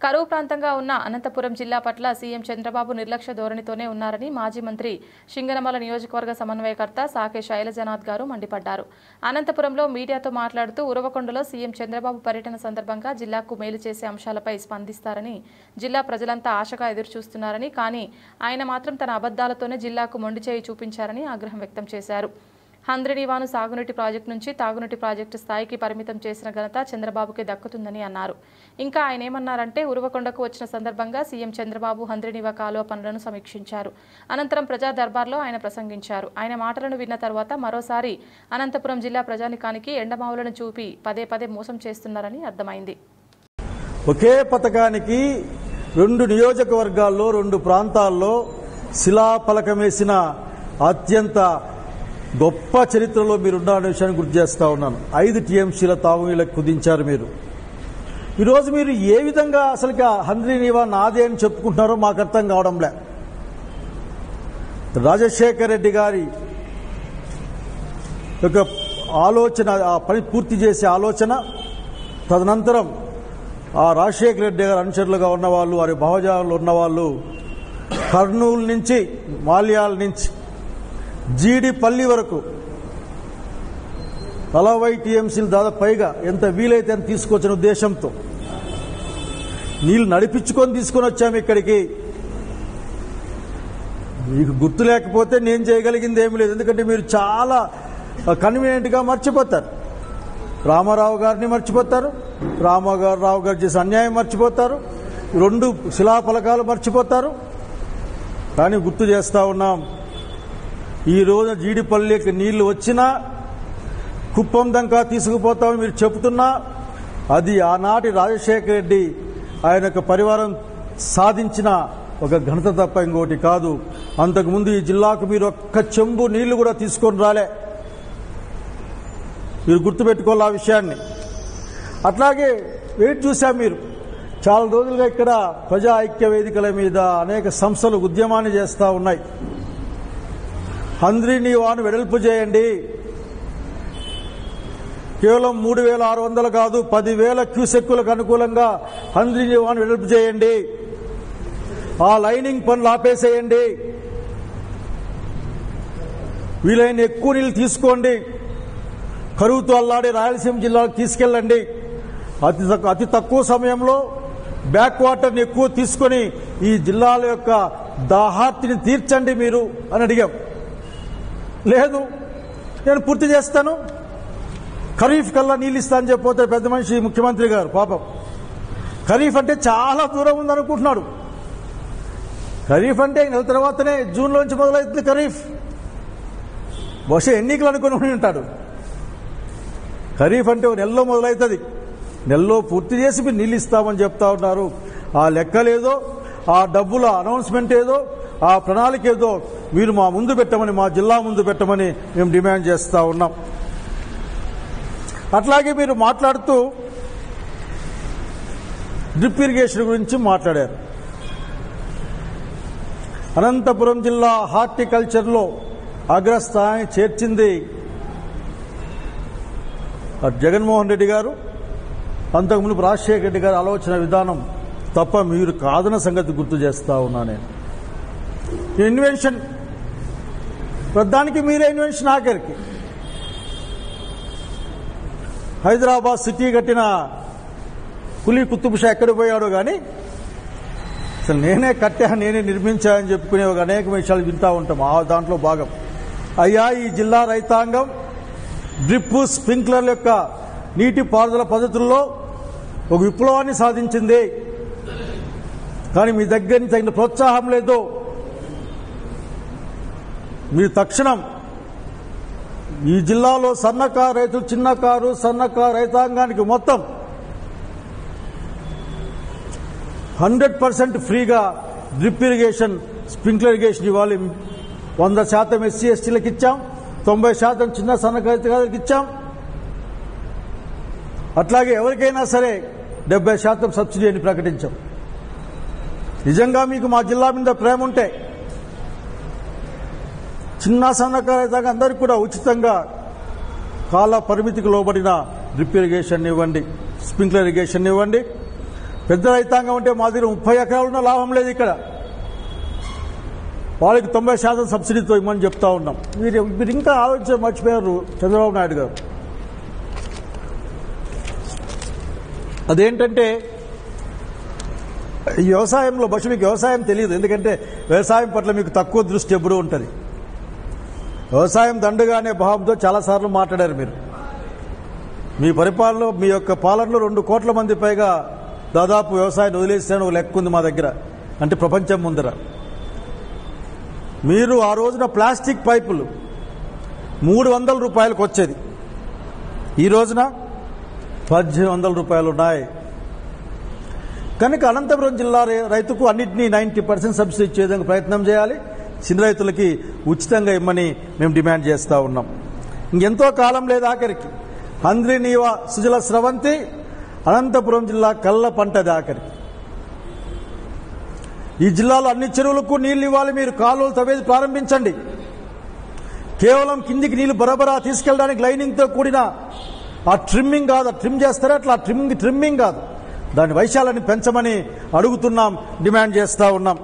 కరువు ప్రాంతంగా ఉన్న అనంతపురం జిల్లా పట్ల సీఎం చంద్రబాబు నిర్లక్ష్య ధోరణితోనే ఉన్నారని మాజీ మంత్రి సింగనమల నియోజకవర్గ సమన్వయకర్త సాకే శైలజనాథ్ గారు మండిపడ్డారు. అనంతపురంలో మీడియాతో మాట్లాడుతూ ఉరవకొండలో సీఎం చంద్రబాబు పర్యటన సందర్భంగా జిల్లాకు మేలు చేసే అంశాలపై స్పందిస్తారని, జిల్లా ప్రజలంతా ఆశగా ఎదురుచూస్తున్నారని, కానీ ఆయన మాత్రం తన అబద్దాలతోనే జిల్లాకు మొండిచేయి చూపించారని ఆగ్రహం వ్యక్తం చేశారు. హంద్రినీవాను సాగునీటి ప్రాజెక్టు నుంచి తాగునీటి ప్రాజెక్టు స్థాయికి పరిమితం చేసిన ఘనత చంద్రబాబుకే దక్కుతుందని అన్నారు. ఇంకా ఆయన ఏమన్నారంటే, ఉరవకొండకు వచ్చిన సందర్భంగా సీఎం చంద్రబాబు హంద్రినీవా కాలువ పనులను సమీక్షించారు. అనంతరం ప్రజా దర్బార్లో ఆయన ప్రసంగించారు. ఆయన మాటలను విన్న తర్వాత మరోసారి అనంతపురం జిల్లా ప్రజానికానికి ఎండమావులను చూపి పదే పదే మోసం చేస్తున్నారని అర్థమైంది. ఒకే పథకానికి 2 నియోజకవర్గాల్లో 2 ప్రాంతాల్లో శిలాఫలకమేసిన అత్యంత గొప్ప చరిత్రలో మీరున్న విషయాన్ని గుర్తు చేస్తా ఉన్నాను. 5 టీఎంసీల తాగునీళ్ళకు కుదించారు మీరు. ఈరోజు మీరు ఏ విధంగా అసలుగా హంద్రినీవా నాదే అని చెప్పుకుంటున్నారో మాకు అర్థం కావడంలే. రాజశేఖర రెడ్డి గారి యొక్క ఆలోచన, ఆ పని పూర్తి చేసే ఆలోచన, తదనంతరం ఆ రాజశేఖర రెడ్డి గారి అనుచరులుగా ఉన్నవాళ్ళు, వారి భావజాలంలో ఉన్నవాళ్ళు కర్నూలు నుంచి, మాల్యాల నుంచి జీడిపల్లి వరకు 40 టీఎంసీలు దాదాపు పైగా ఎంత వీలైతే అని తీసుకొచ్చిన ఉద్దేశంతో నీళ్లు నడిపించుకొని తీసుకొని వచ్చాము ఇక్కడికి. మీకు గుర్తు లేకపోతే నేను చేయగలిగింది ఏమీ లేదు. ఎందుకంటే మీరు చాలా కన్వీనియంట్ గా మర్చిపోతారు. రామారావు గారిని మర్చిపోతారు, రామారావు గారు చేసే అన్యాయం మర్చిపోతారు, 2 శిలాఫలకాలు మర్చిపోతారు. కానీ గుర్తు చేస్తా ఉన్నాం, ఈ రోజు జీడిపల్లికి నీళ్లు వచ్చినా కుప్పం దంకా తీసుకుపోతామని మీరు చెబుతున్నా అది ఆనాటి రాజశేఖర రెడ్డి ఆయన యొక్క పరివారం సాధించిన ఒక ఘనత తప్ప ఇంకోటి కాదు. అంతకుముందు ఈ జిల్లాకు మీరు ఒక్క చెంబు నీళ్లు కూడా తీసుకొని రాలే. మీరు గుర్తుపెట్టుకోవాలి ఆ విషయాన్ని. అట్లాగే వెయిట్ చూశాం మీరు చాలా రోజులుగా ఇక్కడ ప్రజా ఐక్య వేదికల మీద అనేక సంస్థలు ఉద్యమాన్ని చేస్తూ ఉన్నాయి. హంద్రినీవాను వెడల్పు చేయండి, కేవలం 3,600 కాదు 10,000 క్యూసెక్కులకు అనుకూలంగా హంద్రినీవాను వెడల్పు చేయండి, ఆ లైనింగ్ పనులు ఆపేసేయండి, వీలైన ఎక్కువ నీళ్లు తీసుకోండి, కరువుతో అల్లాడే రాయలసీమ జిల్లాకు తీసుకెళ్లండి, అతి తక్కువ సమయంలో బ్యాక్ వాటర్ని ఎక్కువ తీసుకొని ఈ జిల్లాల యొక్క దాహార్తిని తీర్చండి మీరు అని అడిగాం. లేదు నేను పూర్తి చేస్తాను, ఖరీఫ్ కల్లా నీళ్ళు ఇస్తా అని చెప్పితే పెద్ద మనిషి ముఖ్యమంత్రి గారు పాపం ఖరీఫ్ అంటే చాలా దూరం ఉందనుకుంటున్నాడు. ఖరీఫ్ అంటే నెల తర్వాతనే జూన్లోంచి మొదలవుతుంది ఖరీఫ్. బహుశా ఎన్నికలు అనుకుని ఉంటాడు. ఖరీఫ్ అంటే ఒక నెలలో మొదలవుతుంది, నెలలో పూర్తి చేసి మీరు నీళ్ళు ఇస్తామని చెప్తా ఉన్నారు. ఆ లెక్కలేదో, ఆ డబ్బుల అనౌన్స్మెంట్ ఏదో, ఆ ప్రణాళిక ఏదో మీరు మా ముందు పెట్టమని, మా జిల్లా ముందు పెట్టమని మేము డిమాండ్ చేస్తా ఉన్నాం. అట్లాగే మీరు మాట్లాడుతూ డ్రిప్ ఇరిగేషన్ గురించి మాట్లాడారు. అనంతపురం జిల్లా హార్టికల్చర్లో అగ్రస్థానాన్ని చేర్చింది జగన్మోహన్ రెడ్డి గారు, అంతకుముందు రాజశేఖర రెడ్డి గారి ఆలోచన విధానం తప్ప మీరు కాదన్న సంగతి గుర్తు చేస్తా ఉన్నా. నేను ఇన్వెన్షన్ ప్రధానికి మీరే ఇన్వెన్షన్. ఆఖరికి హైదరాబాద్ సిటీ కట్టిన కులీ కుతుబ్ షా ఎక్కడికి పోయాడో కానీ అసలు నేనే కట్టా, నేనే నిర్మించానని చెప్పుకునే ఒక అనేక విషయాలు వింటూ ఉంటాం. ఆ దాంట్లో భాగం అయ్యా ఈ జిల్లా రైతాంగం డ్రిప్ స్ప్రింక్లర్ల యొక్క నీటి పారుదల పద్ధతుల్లో ఒక విప్లవాన్ని సాధించింది. కానీ మీ దగ్గర నుంచి తగిన ప్రోత్సాహం లేదు. మీరు తక్షణం ఈ జిల్లాలో సన్నకారు రైతులు, చిన్నకారు సన్నకారు రైతాంగానికి మొత్తం 100% ఫ్రీగా డ్రిప్ ఇరిగేషన్, స్ప్రింక్లర్ ఇరిగేషన్ ఇవ్వాలి. 100% ఎస్సీ ఎస్టీలకు ఇచ్చాం, 90% చిన్న సన్నకారు రైతులకు ఇచ్చాం. అట్లాగే ఎవరికైనా సరే 70% సబ్సిడీ అని ప్రకటించాం. నిజంగా మీకు మా జిల్లా మీద ప్రేమ ఉంటే చిన్న సన్నకారు రైతాంగం అందరికీ కూడా ఉచితంగా కాల పరిమితికి లోబడిన డ్రిప్ ఇరిగేషన్ ఇవ్వండి, స్ప్రింక్లర్ ఇరిగేషన్ ఇవ్వండి. పెద్ద రైతాంగం అంటే మా దగ్గర 30 ఎకరాలున్న లాభం లేదు. ఇక్కడ వాళ్ళకి 90% సబ్సిడీతో ఇవ్వమని చెప్తా ఉన్నాం. మీరు ఇంకా ఆలోచన మర్చిపోయారు చంద్రబాబు నాయుడు గారు. అదేంటంటే ఈ వ్యవసాయంలో మీకు వ్యవసాయం తెలియదు. ఎందుకంటే వ్యవసాయం పట్ల మీకు తక్కువ దృష్టి ఎప్పుడూ ఉంటుంది. వ్యవసాయం దండగా అనే భావంతో చాలాసార్లు మాట్లాడారు మీరు. మీ పరిపాలనలో మీ యొక్క పాలనలో 2 కోట్ల మంది పైగా దాదాపు వ్యవసాయాన్ని వదిలేసాను లెక్క ఉంది మా దగ్గర, అంటే ప్రపంచం ముందర. మీరు ఆ రోజున ప్లాస్టిక్ పైపులు 300 రూపాయలకు వచ్చేది, ఈ రోజున 1800 రూపాయలు ఉన్నాయి. కనుక అనంతపురం జిల్లా రైతుకు అన్నింటినీ 90% సబ్సిడీ ఇచ్చే విధంగా ప్రయత్నం చేయాలి. చిన్న రైతులకి ఉచితంగా ఇమ్మని మేము డిమాండ్ చేస్తూ ఉన్నాం. ఇంకెంతో కాలం లేదు. ఆఖరికి హంద్రీనీవ సుజల స్రవంతి అనంతపురం జిల్లా కళ్ళ పంటది. ఆఖరికి ఈ జిల్లాలో అన్ని చెరువులకు నీళ్లు ఇవ్వాలి. మీరు కాలువలు తవ్వేది ప్రారంభించండి. కేవలం కిందికి నీళ్లు బరబరా తీసుకెళ్ళడానికి లైనింగ్తో కూడిన ఆ ట్రిమ్మింగ్ కాదు, ట్రిమ్ చేస్తారా అట్లా ట్రిమ్మింగ్ కాదు, దాని వైశాల్యాన్ని పెంచమని అడుగుతున్నాం, డిమాండ్ చేస్తూ ఉన్నాం.